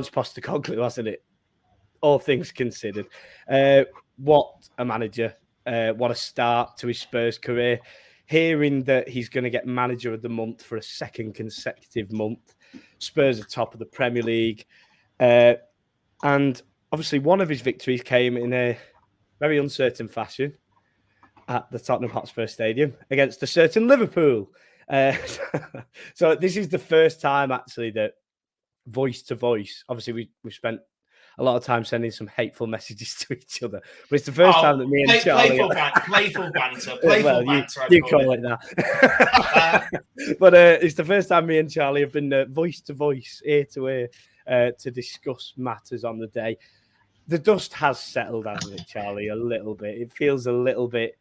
Ange Postecoglou, hasn't it? All things considered. What a manager. What a start to his Spurs career. Hearing that he's going to get manager of the month for a second consecutive month. Spurs are top of the Premier League. And obviously one of his victories came in a very uncertain fashion at the Tottenham Hotspur Stadium against a certain Liverpool. So this is the first time actually that voice to voice, obviously we've spent a lot of time sending some hateful messages to each other, but it's the first time that me and Charlie... Playful banter. You call it that. But it's the first time me and Charlie have been voice to voice, ear to ear, to discuss matters on the day. The dust has settled, hasn't it, Charlie? A little bit. It feels a little bit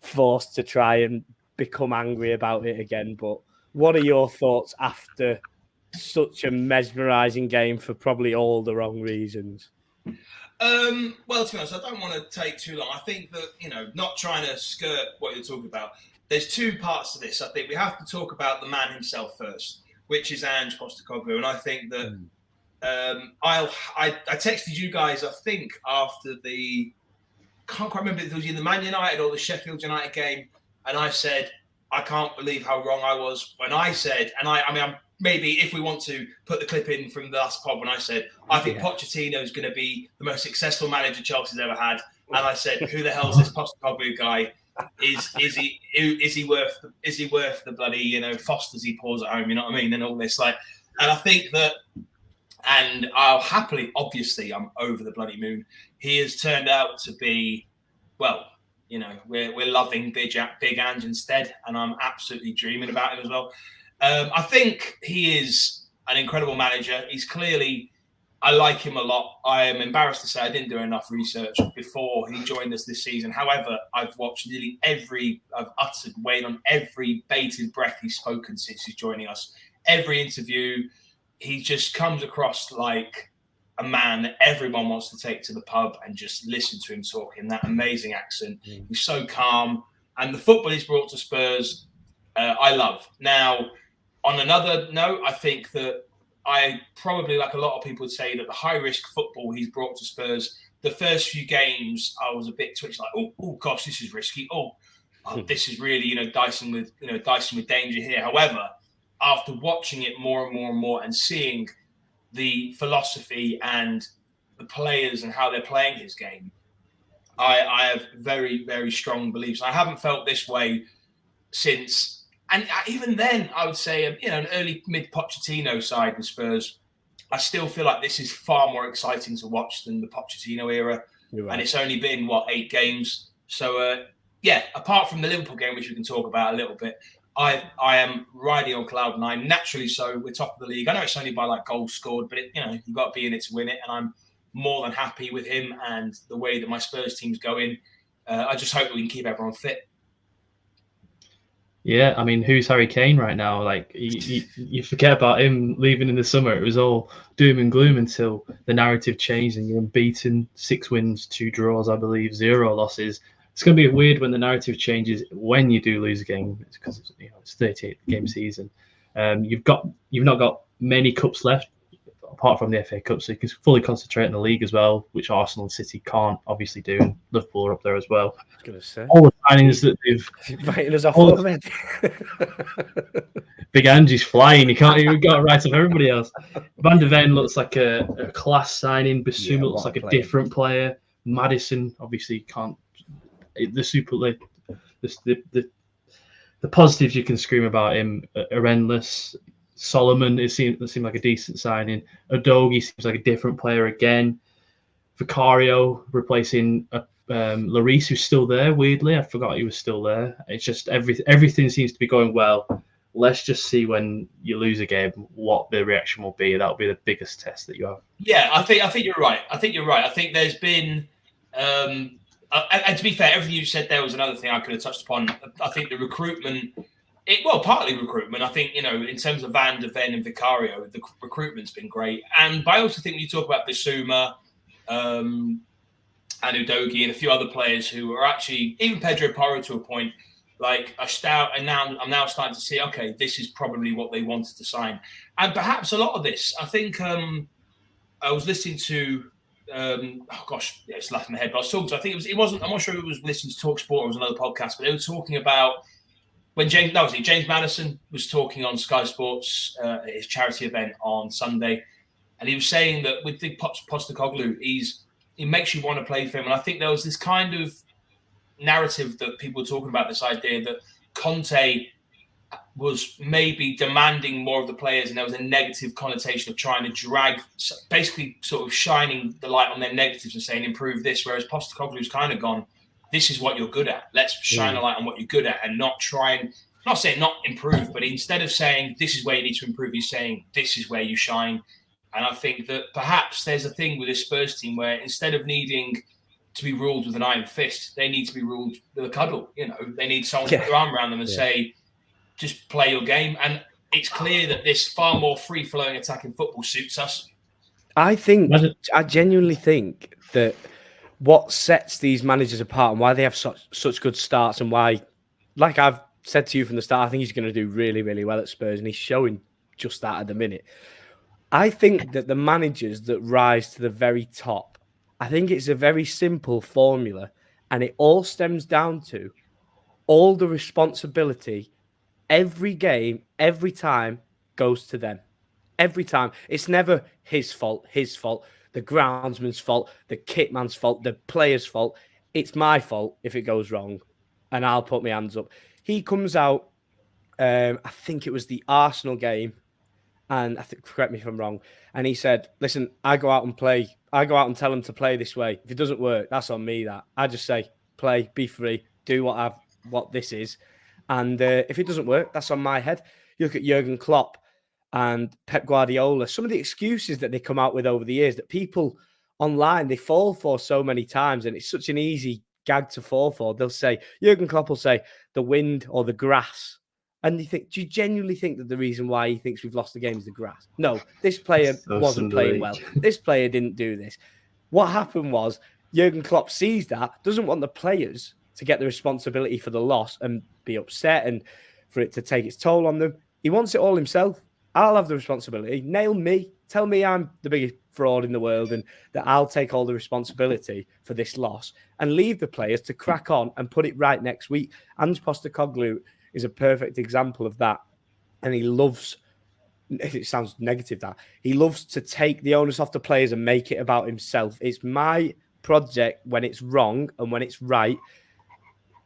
forced to try and become angry about it again. But what are your thoughts after such a mesmerising game for probably all the wrong reasons? Well, to be honest, I don't want to take too long. I think that, not trying to skirt what you're talking about, there's two parts to this. I think we have to talk about the man himself first, which is Ange Postecoglou. And I think that I texted you guys, I think, after the... can't quite remember if it was in the Man United or the Sheffield United game. And I said, I can't believe how wrong I was when I said, and I'm maybe if we want to put the clip in from the last pod when I said, I think Pochettino is going to be the most successful manager Chelsea's ever had. And I said, who the hell is this Postecoglou guy? Is he worth the bloody, Fosters he pours at home, you know what I mean? And all this, and I think that, and I'll happily, obviously, I'm over the bloody moon. He has turned out to be, well, we're loving Big Ange instead, and I'm absolutely dreaming about him as well. I think he is an incredible manager. He's clearly, I like him a lot. I am embarrassed to say I didn't do enough research before he joined us this season. However, I've watched I've uttered Wayne on every bated breath he's spoken since he's joining us. Every interview, he just comes across like a man that everyone wants to take to the pub and just listen to him talk in that amazing accent. He's so calm. And the football he's brought to Spurs, I love. Now, on another note, I think that I probably, like a lot of people would say, that the high-risk football he's brought to Spurs, the first few games, I was a bit twitched, like, oh gosh, this is risky. Oh, this is really, dicing with danger here. However, after watching it more and more and more and seeing the philosophy and the players and how they're playing his game, I have very, very strong beliefs. I haven't felt this way since, and even then, I would say, an early mid Pochettino side with Spurs. I still feel like this is far more exciting to watch than the Pochettino era. Right. And it's only been 8 games. So apart from the Liverpool game, which we can talk about a little bit, I am riding on cloud 9. Naturally, so we're top of the league. I know it's only by goals scored, but you've got to be in it to win it. And I'm more than happy with him and the way that my Spurs team's going. I just hope we can keep everyone fit. Yeah, I mean, who's Harry Kane right now? You forget about him leaving in the summer. It was all doom and gloom until the narrative changed and you're unbeaten, 6 wins, 2 draws, I believe, 0 losses. It's going to be weird when the narrative changes when you do lose a game. It's because it's 38 game season. You've not got many cups left apart from the FA Cup, so you can fully concentrate on the league as well, which Arsenal and City can't obviously do, and Liverpool are up there as well. I was going to say all the signings that they've inviting us off already. Big Angie's flying. You've got to write off everybody else. Van der Ven looks like a class signing. Basuma looks like a different player. Maddison obviously can't. The positives you can scream about him are endless. Solomon, it seemed like a decent signing. Udogie seems like a different player again. Vicario replacing Lloris, who's still there. Weirdly, I forgot he was still there. It's just everything seems to be going well. Let's just see when you lose a game what the reaction will be. That'll be the biggest test that you have. Yeah, I think you're right. I think there's been. And to be fair, everything you said there was another thing I could have touched upon. I think the recruitment, partly recruitment. I think, in terms of Van der Ven and Vicario, the recruitment's been great. And I also think when you talk about Basuma and Udogie and a few other players who are actually, even Pedro Porro to a point, I'm now starting to see, okay, this is probably what they wanted to sign. And perhaps a lot of this, I think, I was listening to, it's left in my head, but I was talking to, I think it wasn't, I'm not sure if it was listening to TalkSport or it was another podcast, but they were talking about when James Madison was talking on Sky Sports at his charity event on Sunday, and he was saying that with Ange Postecoglou, he makes you want to play for him. And I think there was this kind of narrative that people were talking about, this idea that Conte was maybe demanding more of the players, and there was a negative connotation of trying to drag, basically sort of shining the light on their negatives and saying improve this, whereas Postecoglou's kind of gone, this is what you're good at. Let's shine a light on what you're good at and not saying not improve, but instead of saying this is where you need to improve, he's saying this is where you shine. And I think that perhaps there's a thing with this Spurs team where instead of needing to be ruled with an iron fist, they need to be ruled with a cuddle. You know, they need someone to put their arm around them and say, just play your game. And it's clear that this far more free-flowing attacking football suits us. I genuinely think that what sets these managers apart and why they have such good starts and why, like I've said to you from the start, I think he's going to do really, really well at Spurs, and he's showing just that at the minute. I think that the managers that rise to the very top, I think it's a very simple formula, and it all stems down to all the responsibility every game, every time goes to them. Every time. It's never his fault, the groundsman's fault, the kitman's fault, the player's fault. It's my fault if it goes wrong, and I'll put my hands up. He comes out, I think it was the Arsenal game, and correct me if I'm wrong, and he said, listen, I go out and play. I go out and tell him to play this way. If it doesn't work, that's on me. That I just say, play, be free, do what this is. And if it doesn't work, that's on my head. You look at Jurgen Klopp and Pep Guardiola, some of the excuses that they come out with over the years that people online, they fall for so many times, and it's such an easy gag to fall for. They'll say, Jurgen Klopp will say, the wind or the grass. And you think, do you genuinely think that the reason why he thinks we've lost the game is the grass? No, this player wasn't playing well. This player didn't do this. What happened was Jurgen Klopp sees that, doesn't want the players to get the responsibility for the loss and be upset and for it to take its toll on them. He wants it all himself. I'll have the responsibility. Nail me. Tell me I'm the biggest fraud in the world and that I'll take all the responsibility for this loss and leave the players to crack on and put it right next week. Ange Postecoglou is a perfect example of that. And he loves, it sounds negative that, he loves to take the onus off the players and make it about himself. It's my project when it's wrong, and when it's right,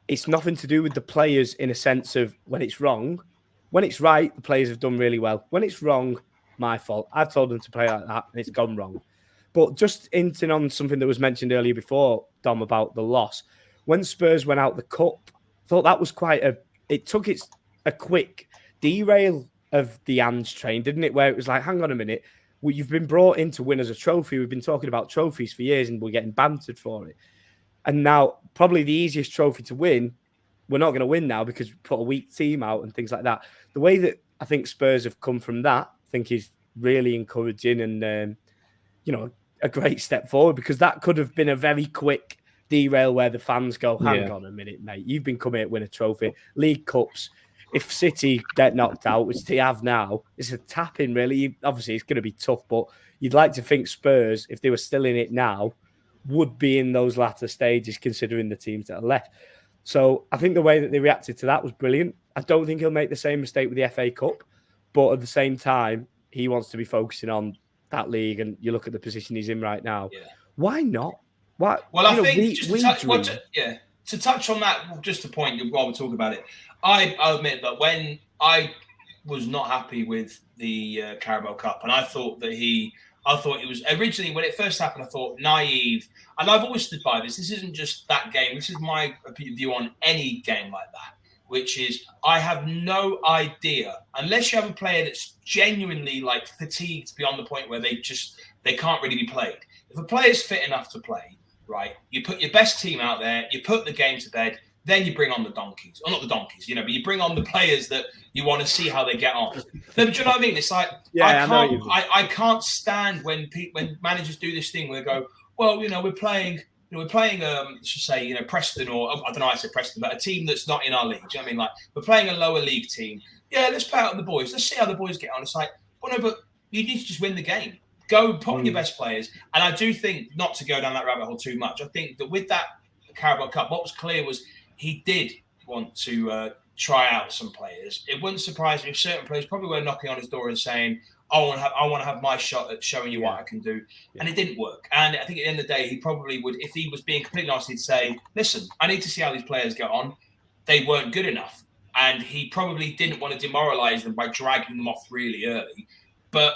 it's nothing to do with the players in a sense of when it's wrong. When it's right, the players have done really well. When it's wrong, my fault. I've told them to play like that and it's gone wrong. But just hinting on something that was mentioned earlier before, Dom, about the loss. When Spurs went out the cup, I thought that was it took a quick derail of the Ange train, didn't it? Where it was like, hang on a minute, you've been brought in to win as a trophy. We've been talking about trophies for years and we're getting bantered for it. And now probably the easiest trophy to win, we're not going to win now because we put a weak team out and things like that. The way that I think Spurs have come from that, I think is really encouraging and, a great step forward, because that could have been a very quick derail where the fans go, hang on a minute, mate, you've been coming here to win a trophy. League Cups, if City get knocked out, which they have now, it's a tap-in, really. Obviously, it's going to be tough, but you'd like to think Spurs, if they were still in it now, would be in those latter stages, considering the teams that are left. So I think the way that they reacted to that was brilliant. I don't think he'll make the same mistake with the FA Cup, but at the same time, he wants to be focusing on that league, and you look at the position he's in right now. Yeah. Why not? Why? Well, I think to touch on that, just a point while we're talking about it, I'll admit that when I was not happy with the Carabao Cup, and I thought it was originally, when it first happened, I thought naive, and I've always stood by this. This isn't just that game. This is my view on any game like that, which is I have no idea, unless you have a player that's genuinely like fatigued beyond the point where they can't really be played. If a player's fit enough to play, right, you put your best team out there, you put the game to bed, then you bring on the donkeys, or not the donkeys, but you bring on the players that you want to see how they get on. No, but you know what I mean? It's like, I can't stand when managers do this thing where they go, well, we're playing, Preston, or I don't know how I say Preston, but a team that's not in our league. Do you know what I mean? Like, we're playing a lower league team. Yeah, let's play out the boys. Let's see how the boys get on. It's like, well, no, but you need to just win the game. Go put on your best players. And I do think, not to go down that rabbit hole too much, I think that with that Carabao Cup, what was clear was he did want to try out some players. It wouldn't surprise me if certain players probably were knocking on his door and saying, I want to have my shot at showing you what I can do. And it didn't work. And I think at the end of the day, he probably would, if he was being completely honest, he'd say, listen, I need to see how these players get on. They weren't good enough. And he probably didn't want to demoralize them by dragging them off really early. But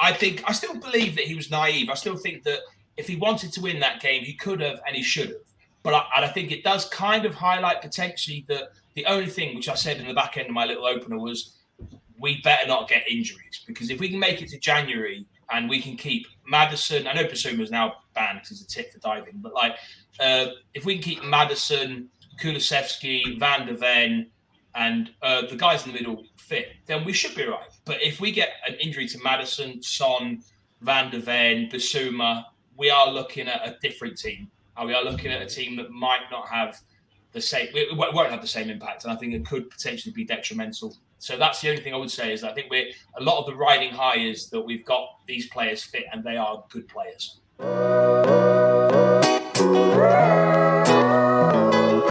I still believe that he was naive. I still think that if he wanted to win that game, he could have and he should have. But I think it does kind of highlight potentially that the only thing, which I said in the back end of my little opener, was we better not get injuries. Because if we can make it to January and we can keep Maddison, I know Basuma's now banned because he's a tit for diving, but if we can keep Maddison, Kulusevski, Van der Ven, and the guys in the middle fit, then we should be right. But if we get an injury to Maddison, Son, Van der Ven, Basuma, we are looking at a different team. We are looking at a team that might not have the same, it won't have the same impact, and I think it could potentially be detrimental. So that's the only thing I would say is I think a lot of the riding high is that we've got these players fit and they are good players.